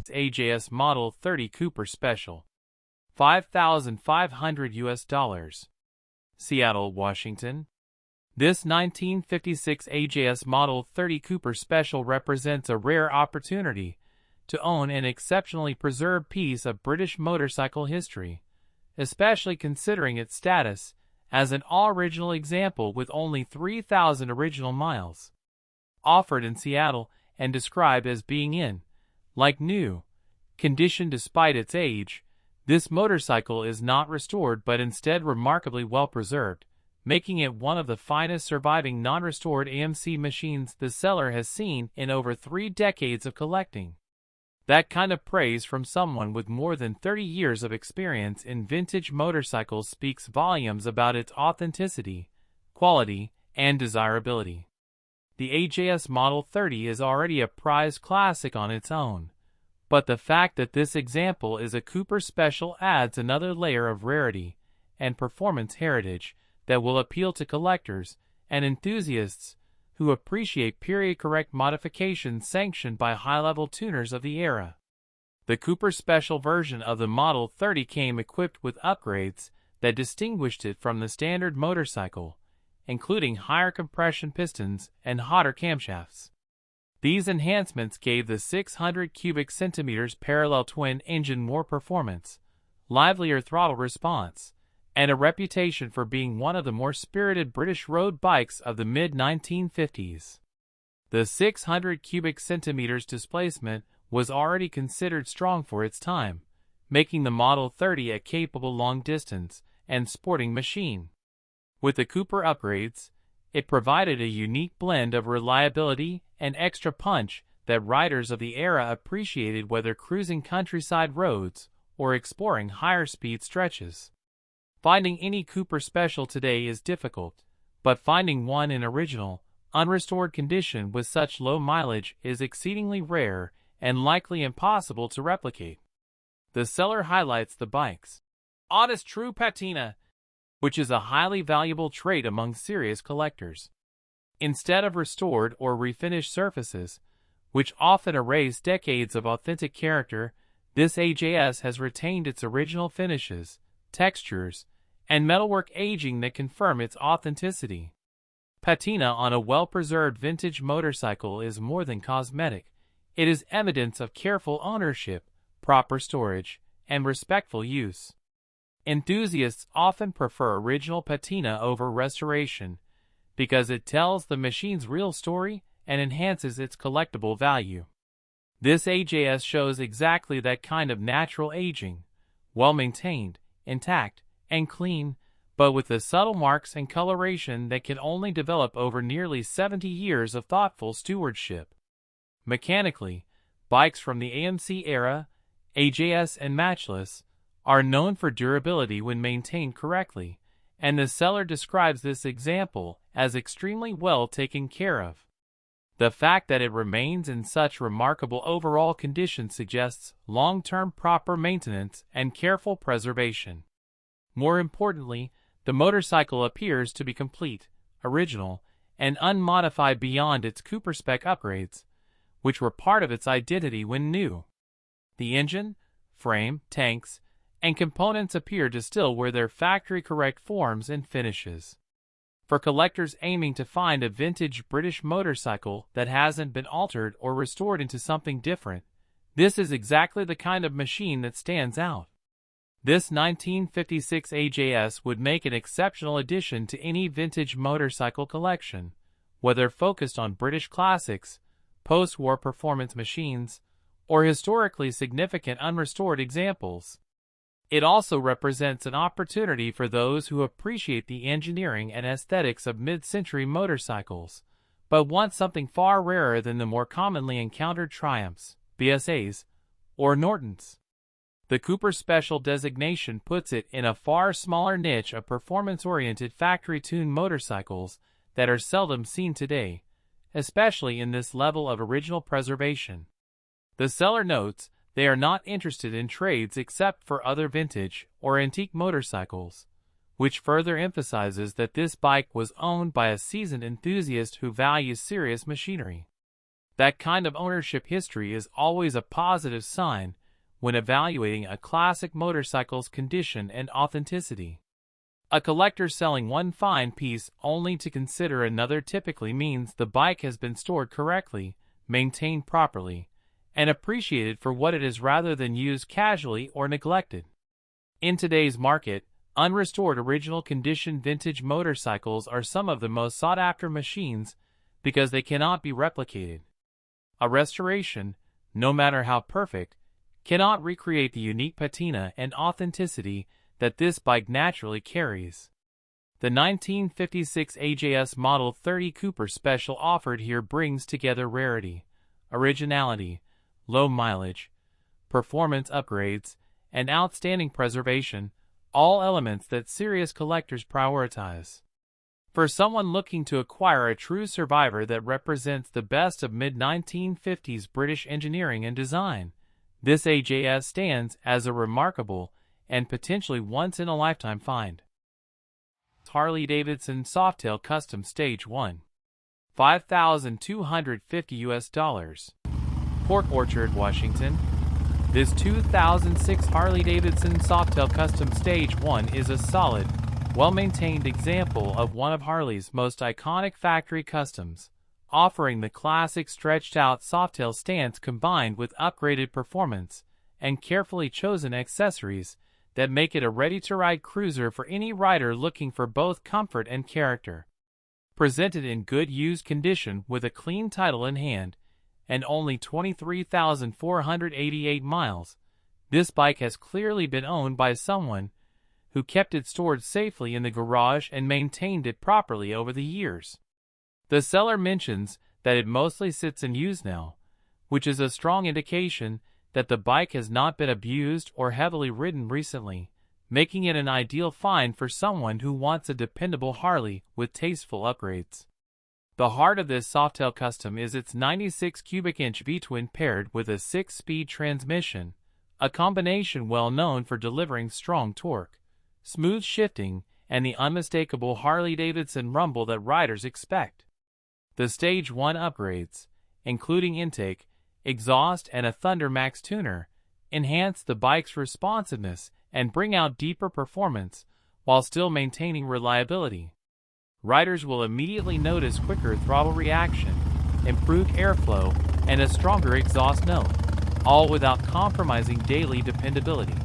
AJS Model 30 Cooper Special. $5,500. Seattle, Washington. This 1956 AJS Model 30 Cooper Special represents a rare opportunity to own an exceptionally preserved piece of British motorcycle history, especially considering its status as an all-original example with only 3,000 original miles. Offered in Seattle and described as being in, like new, condition despite its age, this motorcycle is not restored but instead remarkably well preserved, making it one of the finest surviving non-restored AMC machines the seller has seen in over 3 decades of collecting. That kind of praise from someone with more than 30 years of experience in vintage motorcycles speaks volumes about its authenticity, quality, and desirability. The AJS Model 30 is already a prized classic on its own, but the fact that this example is a Cooper Special adds another layer of rarity and performance heritage that will appeal to collectors and enthusiasts who appreciate period-correct modifications sanctioned by high-level tuners of the era. The Cooper Special version of the Model 30 came equipped with upgrades that distinguished it from the standard motorcycle, including higher compression pistons and hotter camshafts. These enhancements gave the 600 cubic centimeters parallel twin engine more performance, livelier throttle response, and a reputation for being one of the more spirited British road bikes of the mid-1950s. The 600 cubic centimeters displacement was already considered strong for its time, making the Model 30 a capable long-distance and sporting machine. With the Cooper upgrades, it provided a unique blend of reliability and extra punch that riders of the era appreciated whether cruising countryside roads or exploring higher speed stretches. Finding any Cooper Special today is difficult, but finding one in original, unrestored condition with such low mileage is exceedingly rare and likely impossible to replicate. The seller highlights the bike's honest true patina, which is a highly valuable trait among serious collectors. Instead of restored or refinished surfaces, which often erase decades of authentic character, this AJS has retained its original finishes, textures, and metalwork aging that confirm its authenticity. Patina on a well-preserved vintage motorcycle is more than cosmetic. It is evidence of careful ownership, proper storage, and respectful use. Enthusiasts often prefer original patina over restoration because it tells the machine's real story and enhances its collectible value. This AJS shows exactly that kind of natural aging, well-maintained, intact, and clean, but with the subtle marks and coloration that can only develop over nearly 70 years of thoughtful stewardship. Mechanically, bikes from the AMC era, AJS and Matchless, are known for durability when maintained correctly, and the seller describes this example as extremely well taken care of. The fact that it remains in such remarkable overall condition suggests long-term proper maintenance and careful preservation. More importantly, the motorcycle appears to be complete, original, and unmodified beyond its Cooper spec upgrades, which were part of its identity when new. The engine, frame, tanks, and components appear to still wear their factory-correct forms and finishes. For collectors aiming to find a vintage British motorcycle that hasn't been altered or restored into something different, this is exactly the kind of machine that stands out. This 1956 AJS would make an exceptional addition to any vintage motorcycle collection, whether focused on British classics, post-war performance machines, or historically significant unrestored examples. It also represents an opportunity for those who appreciate the engineering and aesthetics of mid-century motorcycles, but want something far rarer than the more commonly encountered Triumphs, BSAs, or Nortons. The Cooper Special designation puts it in a far smaller niche of performance-oriented factory-tuned motorcycles that are seldom seen today, especially in this level of original preservation. The seller notes they are not interested in trades except for other vintage or antique motorcycles, which further emphasizes that this bike was owned by a seasoned enthusiast who values serious machinery. That kind of ownership history is always a positive sign when evaluating a classic motorcycle's condition and authenticity. A collector selling one fine piece only to consider another typically means the bike has been stored correctly, maintained properly, and appreciated for what it is rather than used casually or neglected. In today's market, unrestored original condition vintage motorcycles are some of the most sought-after machines because they cannot be replicated. A restoration, no matter how perfect, cannot recreate the unique patina and authenticity that this bike naturally carries. The 1956 AJS Model 30 Cooper Special offered here brings together rarity, originality, low mileage, performance upgrades, and outstanding preservation, all elements that serious collectors prioritize. For someone looking to acquire a true survivor that represents the best of mid-1950s British engineering and design, this AJS stands as a remarkable and potentially once-in-a-lifetime find. Harley-Davidson Softail Custom Stage 1, $5,250. Port Orchard, Washington. This 2006 Harley-Davidson Softail Custom Stage 1 is a solid, well-maintained example of one of Harley's most iconic factory customs, offering the classic stretched-out softail stance combined with upgraded performance and carefully chosen accessories that make it a ready-to-ride cruiser for any rider looking for both comfort and character. Presented in good used condition with a clean title in hand and only 23,488 miles, this bike has clearly been owned by someone who kept it stored safely in the garage and maintained it properly over the years. The seller mentions that it mostly sits in use now, which is a strong indication that the bike has not been abused or heavily ridden recently, making it an ideal find for someone who wants a dependable Harley with tasteful upgrades. The heart of this Softail Custom is its 96 cubic inch V-twin paired with a 6-speed transmission, a combination well known for delivering strong torque, smooth shifting, and the unmistakable Harley-Davidson rumble that riders expect. The Stage 1 upgrades, including intake, exhaust, and a Thunder Max tuner, enhance the bike's responsiveness and bring out deeper performance while still maintaining reliability. Riders will immediately notice quicker throttle reaction, improved airflow, and a stronger exhaust note, all without compromising daily dependability.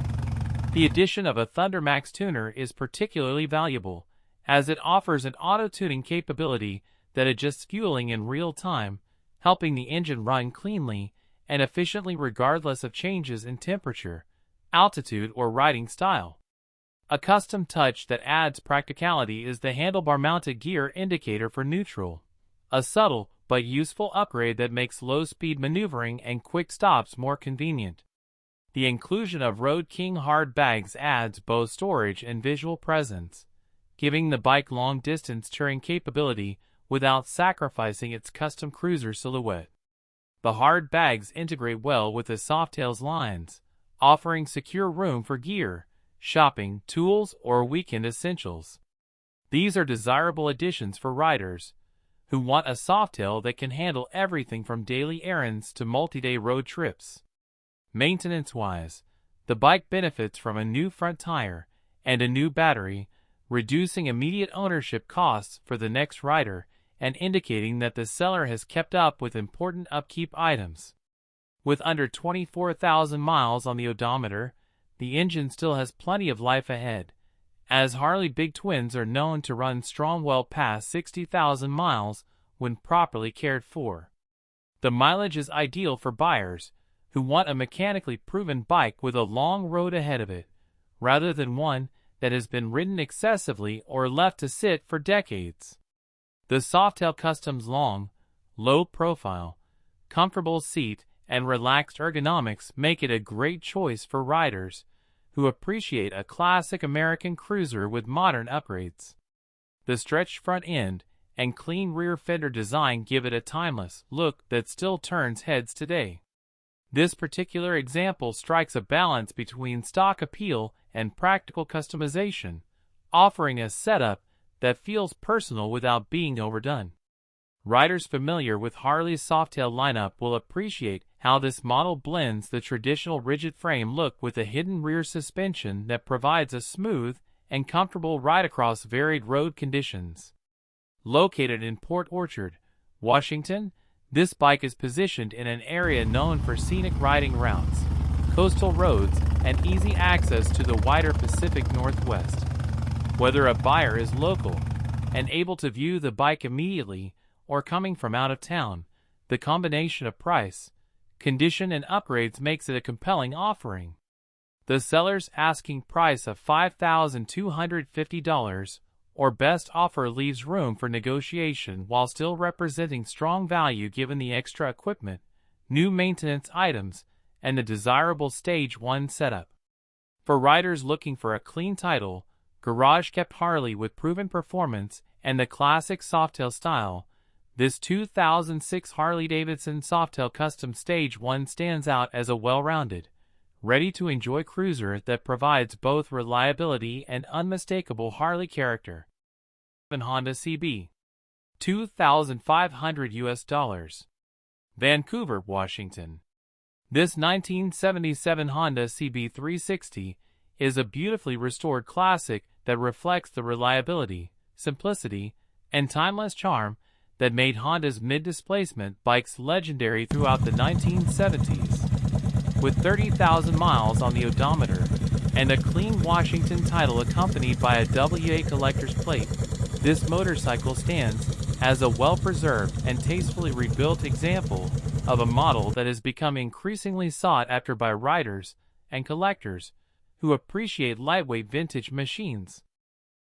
The addition of a Thunder Max tuner is particularly valuable, as it offers an auto-tuning capability that adjusts fueling in real time, helping the engine run cleanly and efficiently regardless of changes in temperature, altitude, or riding style. A custom touch that adds practicality is the handlebar-mounted gear indicator for neutral, a subtle but useful upgrade that makes low-speed maneuvering and quick stops more convenient. The inclusion of Road King hard bags adds both storage and visual presence, giving the bike long-distance touring capability without sacrificing its custom cruiser silhouette. The hard bags integrate well with the Softail's lines, offering secure room for gear, shopping, tools, or weekend essentials. These are desirable additions for riders who want a Softail that can handle everything from daily errands to multi-day road trips. Maintenance-wise, the bike benefits from a new front tire and a new battery, reducing immediate ownership costs for the next rider and indicating that the seller has kept up with important upkeep items. With under 24,000 miles on the odometer, the engine still has plenty of life ahead, as Harley Big Twins are known to run strong well past 60,000 miles when properly cared for. The mileage is ideal for buyers who want a mechanically proven bike with a long road ahead of it, rather than one that has been ridden excessively or left to sit for decades. The Softail Custom's long, low profile, comfortable seat, and relaxed ergonomics make it a great choice for riders who appreciate a classic American cruiser with modern upgrades. The stretched front end and clean rear fender design give it a timeless look that still turns heads today. This particular example strikes a balance between stock appeal and practical customization, offering a setup that feels personal without being overdone. Riders familiar with Harley's Softail lineup will appreciate how this model blends the traditional rigid frame look with a hidden rear suspension that provides a smooth and comfortable ride across varied road conditions. Located in Port Orchard, Washington, this bike is positioned in an area known for scenic riding routes, coastal roads, and easy access to the wider Pacific Northwest. Whether a buyer is local and able to view the bike immediately or coming from out of town, the combination of price, condition, and upgrades makes it a compelling offering. The seller's asking price of $5,250 or best offer leaves room for negotiation while still representing strong value given the extra equipment, new maintenance items, and the desirable Stage 1 setup. For riders looking for a clean title, garage-kept Harley with proven performance and the classic Softail style, this 2006 Harley-Davidson Softail Custom Stage 1 stands out as a well-rounded, ready-to-enjoy cruiser that provides both reliability and unmistakable Harley character. Honda CB, $2,500. Vancouver, Washington. This 1977 Honda CB 360 is a beautifully restored classic that reflects the reliability, simplicity, and timeless charm that made Honda's mid-displacement bikes legendary throughout the 1970s. With 30,000 miles on the odometer and a clean Washington title accompanied by a WA collector's plate, this motorcycle stands as a well-preserved and tastefully rebuilt example of a model that has become increasingly sought after by riders and collectors who appreciate lightweight vintage machines.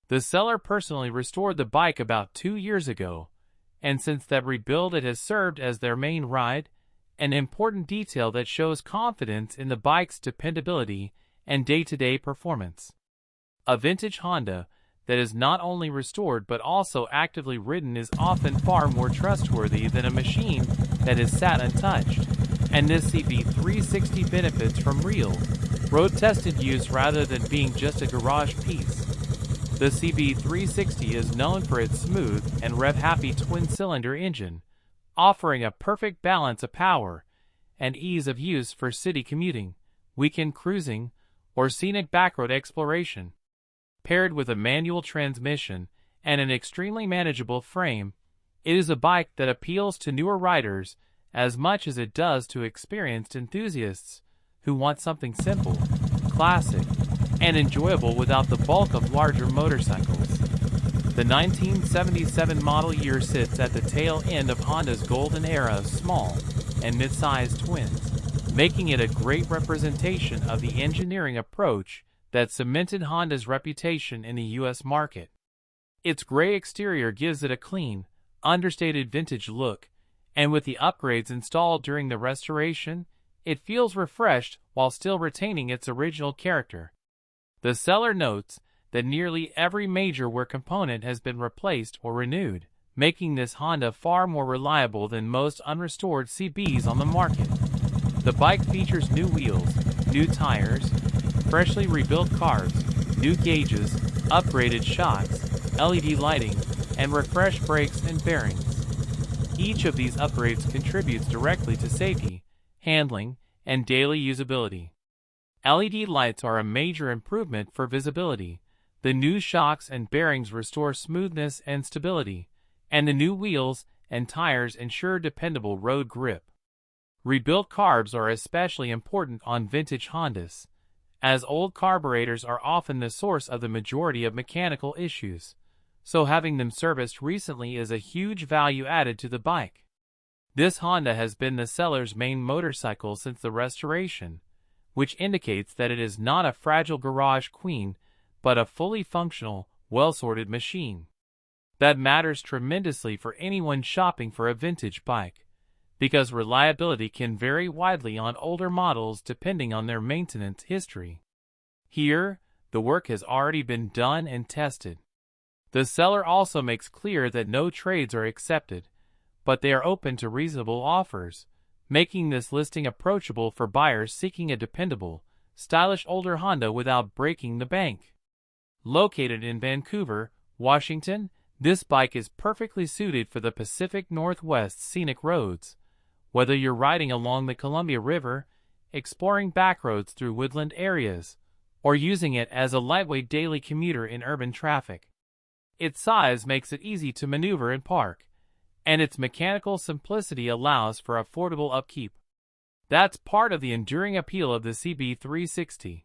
The seller personally restored the bike about 2 years ago, and since that rebuild it has served as their main ride, an important detail that shows confidence in the bike's dependability and day-to-day performance. A vintage Honda that is not only restored but also actively ridden is often far more trustworthy than a machine that is sat untouched, and this CB 360 benefits from real, road-tested use rather than being just a garage piece. The CB 360 is known for its smooth and rev-happy twin-cylinder engine, offering a perfect balance of power and ease of use for city commuting, weekend cruising, or scenic backroad exploration. Paired with a manual transmission and an extremely manageable frame, it is a bike that appeals to newer riders as much as it does to experienced enthusiasts who want something simple, classic, and enjoyable without the bulk of larger motorcycles. The 1977 model year sits at the tail end of Honda's golden era of small and mid-sized twins, making it a great representation of the engineering approach that cemented Honda's reputation in the U.S. market. Its gray exterior gives it a clean, understated vintage look, and with the upgrades installed during the restoration, it feels refreshed while still retaining its original character. The seller notes that nearly every major wear component has been replaced or renewed, making this Honda far more reliable than most unrestored CBs on the market. The bike features new wheels, new tires, freshly rebuilt carbs, new gauges, upgraded shocks, LED lighting, and refreshed brakes and bearings. Each of these upgrades contributes directly to safety, handling, and daily usability. LED lights are a major improvement for visibility. The new shocks and bearings restore smoothness and stability, and the new wheels and tires ensure dependable road grip. Rebuilt carbs are especially important on vintage Hondas, as old carburetors are often the source of the majority of mechanical issues, so having them serviced recently is a huge value added to the bike. This Honda has been the seller's main motorcycle since the restoration, which indicates that it is not a fragile garage queen, but a fully functional, well-sorted machine. That matters tremendously for anyone shopping for a vintage bike, because reliability can vary widely on older models depending on their maintenance history. Here, the work has already been done and tested. The seller also makes clear that no trades are accepted, but they are open to reasonable offers, making this listing approachable for buyers seeking a dependable, stylish older Honda without breaking the bank. Located in Vancouver, Washington, This bike is perfectly suited for the Pacific Northwest's scenic roads, whether you're riding along the Columbia River, exploring backroads through woodland areas, or using it as a lightweight daily commuter in urban traffic. Its size makes it easy to maneuver and park, and its mechanical simplicity allows for affordable upkeep. That's part of the enduring appeal of the CB360.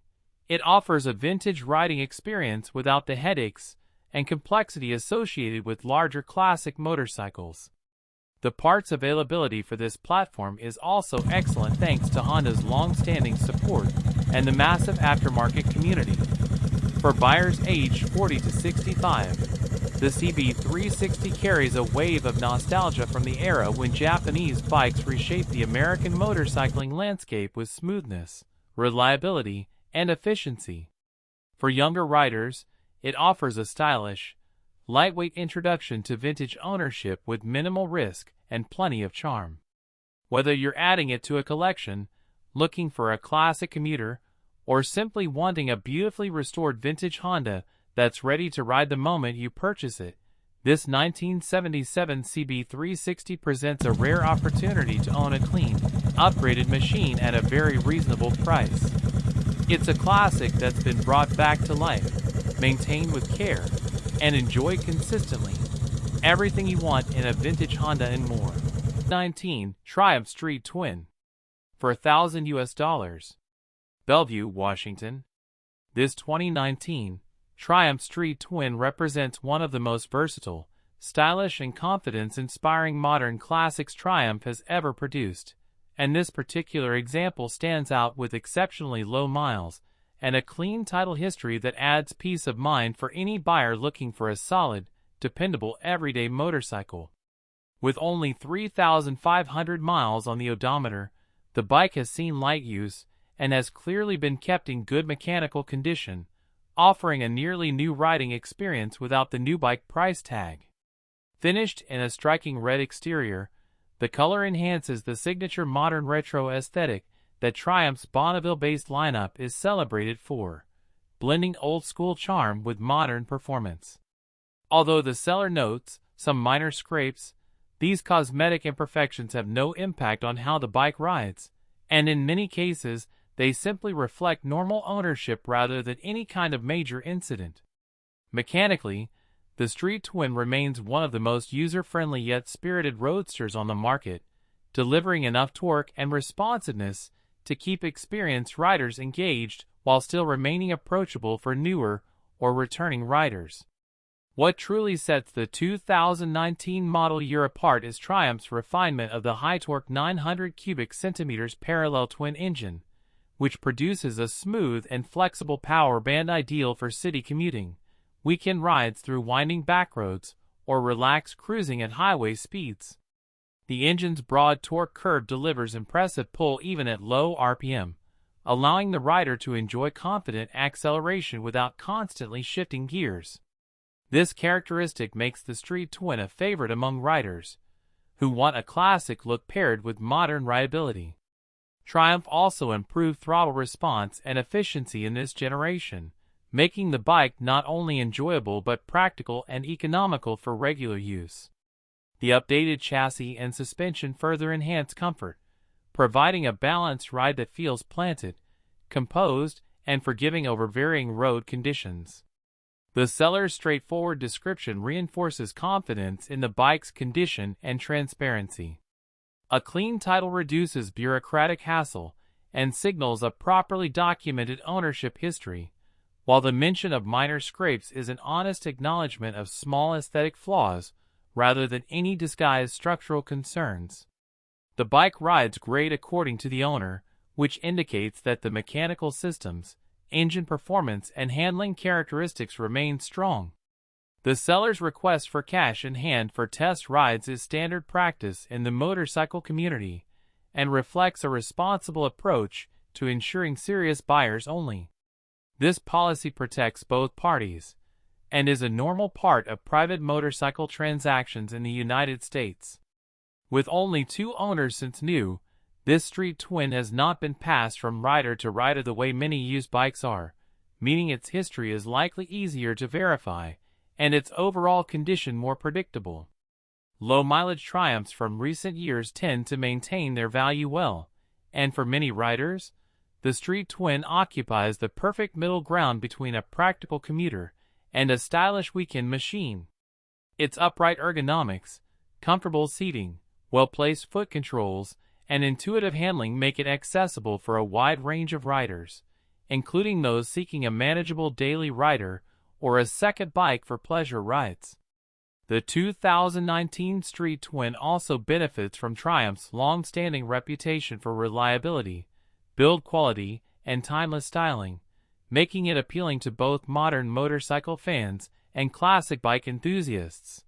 It offers a vintage riding experience without the headaches and complexity associated with larger classic motorcycles. The parts availability for this platform is also excellent thanks to Honda's long-standing support and the massive aftermarket community. For buyers aged 40 to 65, the CB360 carries a wave of nostalgia from the era when Japanese bikes reshaped the American motorcycling landscape with smoothness, reliability, and efficiency. For younger riders, it offers a stylish, lightweight introduction to vintage ownership with minimal risk and plenty of charm. Whether you're adding it to a collection, looking for a classic commuter, or simply wanting a beautifully restored vintage Honda that's ready to ride the moment you purchase it, this 1977 CB360 presents a rare opportunity to own a clean, upgraded machine at a very reasonable price. It's a classic that's been brought back to life, maintained with care, and enjoyed consistently. Everything you want in a vintage Honda and more. 19. Triumph Street Twin. For $1,000 US. Bellevue, Washington. This 2019 Triumph Street Twin represents one of the most versatile, stylish and confidence-inspiring modern classics Triumph has ever produced, and this particular example stands out with exceptionally low miles and a clean title history that adds peace of mind for any buyer looking for a solid, dependable everyday motorcycle. With only 3,500 miles on the odometer, the bike has seen light use and has clearly been kept in good mechanical condition, offering a nearly new riding experience without the new bike price tag. Finished in a striking red exterior, the color enhances the signature modern retro aesthetic that Triumph's Bonneville-based lineup is celebrated for, blending old-school charm with modern performance. Although the seller notes some minor scrapes, these cosmetic imperfections have no impact on how the bike rides, and in many cases, they simply reflect normal ownership rather than any kind of major incident. Mechanically, the Street Twin remains one of the most user-friendly yet spirited roadsters on the market, delivering enough torque and responsiveness to keep experienced riders engaged while still remaining approachable for newer or returning riders. What truly sets the 2019 model year apart is Triumph's refinement of the high-torque 900 cubic centimeters parallel twin engine, which produces a smooth and flexible power band ideal for city commuting, weekend rides through winding backroads, or relaxed cruising at highway speeds. The engine's broad torque curve delivers impressive pull even at low RPM, allowing the rider to enjoy confident acceleration without constantly shifting gears. This characteristic makes the Street Twin a favorite among riders who want a classic look paired with modern rideability. Triumph also improved throttle response and efficiency in this generation, making the bike not only enjoyable but practical and economical for regular use. The updated chassis and suspension further enhance comfort, providing a balanced ride that feels planted, composed, and forgiving over varying road conditions. The seller's straightforward description reinforces confidence in the bike's condition and transparency. A clean title reduces bureaucratic hassle and signals a properly documented ownership history, while the mention of minor scrapes is an honest acknowledgement of small aesthetic flaws rather than any disguised structural concerns. The bike rides great according to the owner, which indicates that the mechanical systems, engine performance, and handling characteristics remain strong. The seller's request for cash in hand for test rides is standard practice in the motorcycle community and reflects a responsible approach to ensuring serious buyers only. This policy protects both parties and is a normal part of private motorcycle transactions in the United States. With only 2 owners since new, this Street Twin has not been passed from rider to rider the way many used bikes are, meaning its history is likely easier to verify and its overall condition more predictable. Low-mileage Triumphs from recent years tend to maintain their value well, and for many riders, the Street Twin occupies the perfect middle ground between a practical commuter and a stylish weekend machine. Its upright ergonomics, comfortable seating, well-placed foot controls, and intuitive handling make it accessible for a wide range of riders, including those seeking a manageable daily rider or a second bike for pleasure rides. The 2019 Street Twin also benefits from Triumph's long-standing reputation for reliability, build quality, and timeless styling, making it appealing to both modern motorcycle fans and classic bike enthusiasts.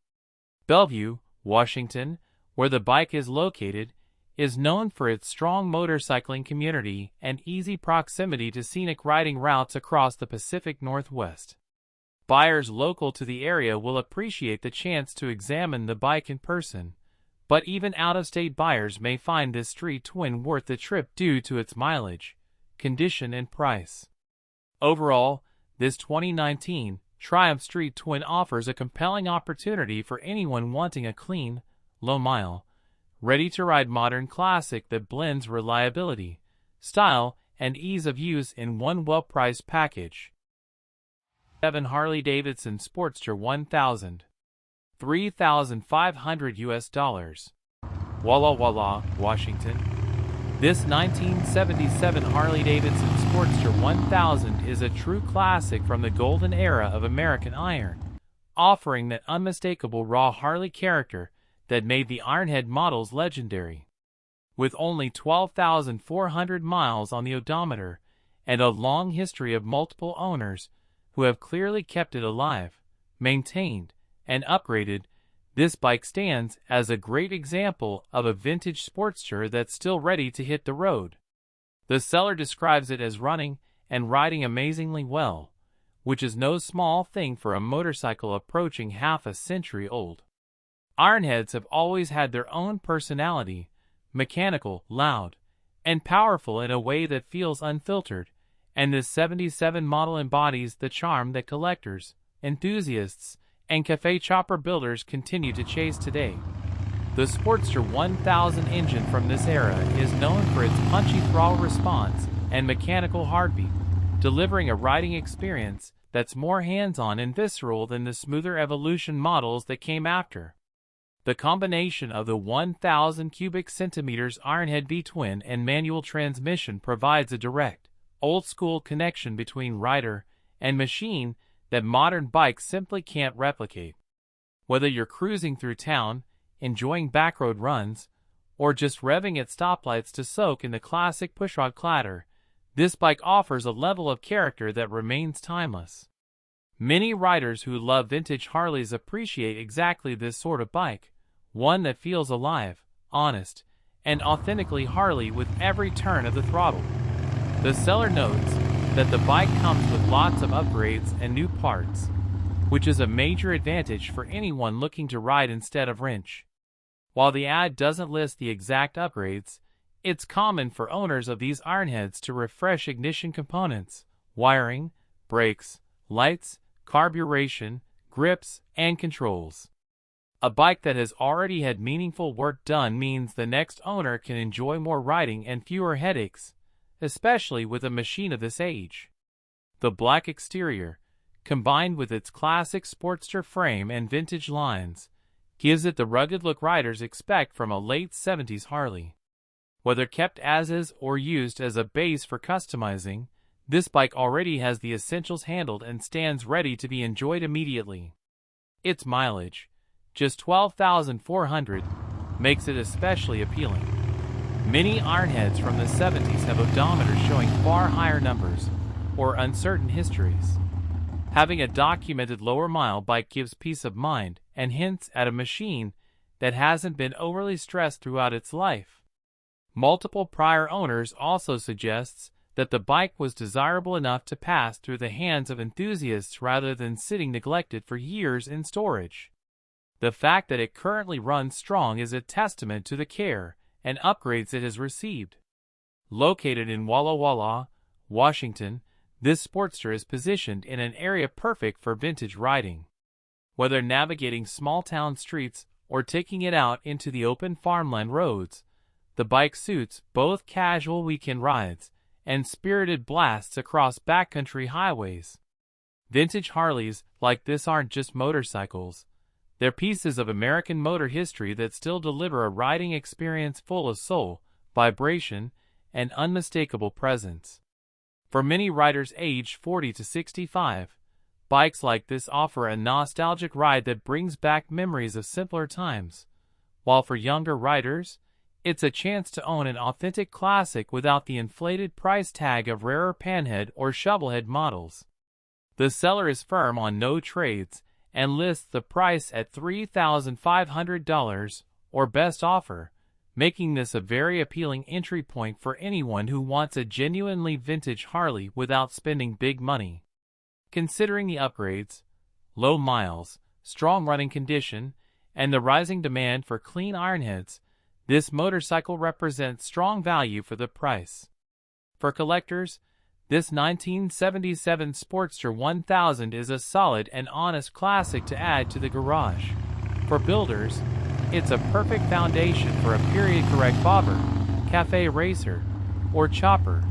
Bellevue, Washington, where the bike is located, is known for its strong motorcycling community and easy proximity to scenic riding routes across the Pacific Northwest. Buyers local to the area will appreciate the chance to examine the bike in person, but even out-of-state buyers may find this Street Twin worth the trip due to its mileage, condition, and price. Overall, this 2019 Triumph Street Twin offers a compelling opportunity for anyone wanting a clean, low-mile, ready-to-ride modern classic that blends reliability, style, and ease of use in one well-priced package. 7 Harley-Davidson Sportster 1000, $3,500 Walla Walla, Washington. This 1977 Harley-Davidson Sportster 1000 is a true classic from the golden era of American iron, offering that unmistakable raw Harley character that made the Ironhead models legendary. With only 12,400 miles on the odometer and a long history of multiple owners who have clearly kept it alive, maintained, and upgraded, this bike stands as a great example of a vintage Sportster that's still ready to hit the road. The seller describes it as running and riding amazingly well, which is no small thing for a motorcycle approaching half a century old. Ironheads have always had their own personality, mechanical, loud, and powerful in a way that feels unfiltered, and this 77 model embodies the charm that collectors, enthusiasts, and cafe chopper builders continue to chase today. The Sportster 1000 engine from this era is known for its punchy throttle response and mechanical heartbeat, delivering a riding experience that's more hands-on and visceral than the smoother Evolution models that came after. The combination of the 1,000 cubic centimeters Ironhead V-twin and manual transmission provides a direct, old-school connection between rider and machine that modern bikes simply can't replicate. Whether you're cruising through town, enjoying backroad runs, or just revving at stoplights to soak in the classic pushrod clatter, this bike offers a level of character that remains timeless. Many riders who love vintage Harleys appreciate exactly this sort of bike, one that feels alive, honest, and authentically Harley with every turn of the throttle. The seller notes that the bike comes with lots of upgrades and new parts, which is a major advantage for anyone looking to ride instead of wrench. While the ad doesn't list the exact upgrades, it's common for owners of these Ironheads to refresh ignition components, wiring, brakes, lights, carburation, grips, and controls. A bike that has already had meaningful work done means the next owner can enjoy more riding and fewer headaches, especially with a machine of this age. The black exterior, combined with its classic Sportster frame and vintage lines, gives it the rugged look riders expect from a late 70s Harley. Whether kept as is or used as a base for customizing, this bike already has the essentials handled and stands ready to be enjoyed immediately. Its mileage, just 12,400, makes it especially appealing. Many Ironheads from the 70s have odometers showing far higher numbers, or uncertain histories. Having a documented lower mile bike gives peace of mind and hints at a machine that hasn't been overly stressed throughout its life. Multiple prior owners also suggests that the bike was desirable enough to pass through the hands of enthusiasts rather than sitting neglected for years in storage. The fact that it currently runs strong is a testament to the care and upgrades it has received. Located in Walla Walla, Washington, this Sportster is positioned in an area perfect for vintage riding. Whether navigating small-town streets or taking it out into the open farmland roads, the bike suits both casual weekend rides and spirited blasts across backcountry highways. Vintage Harleys like this aren't just motorcycles. They're pieces of American motor history that still deliver a riding experience full of soul, vibration, and unmistakable presence. For many riders aged 40 to 65, bikes like this offer a nostalgic ride that brings back memories of simpler times, while for younger riders, it's a chance to own an authentic classic without the inflated price tag of rarer panhead or shovelhead models. The seller is firm on no trades and lists the price at $3,500 or best offer, making this a very appealing entry point for anyone who wants a genuinely vintage Harley without spending big money. Considering the upgrades, low miles, strong running condition, and the rising demand for clean ironheads, this motorcycle represents strong value for the price. For collectors, this 1977 Sportster 1000 is a solid and honest classic to add to the garage. For builders, it's a perfect foundation for a period-correct bobber, cafe racer, or chopper.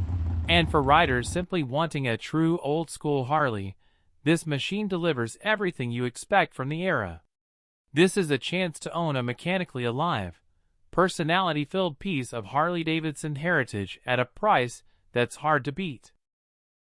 And for riders simply wanting a true old-school Harley, this machine delivers everything you expect from the era. This is a chance to own a mechanically alive, personality-filled piece of Harley-Davidson heritage at a price that's hard to beat.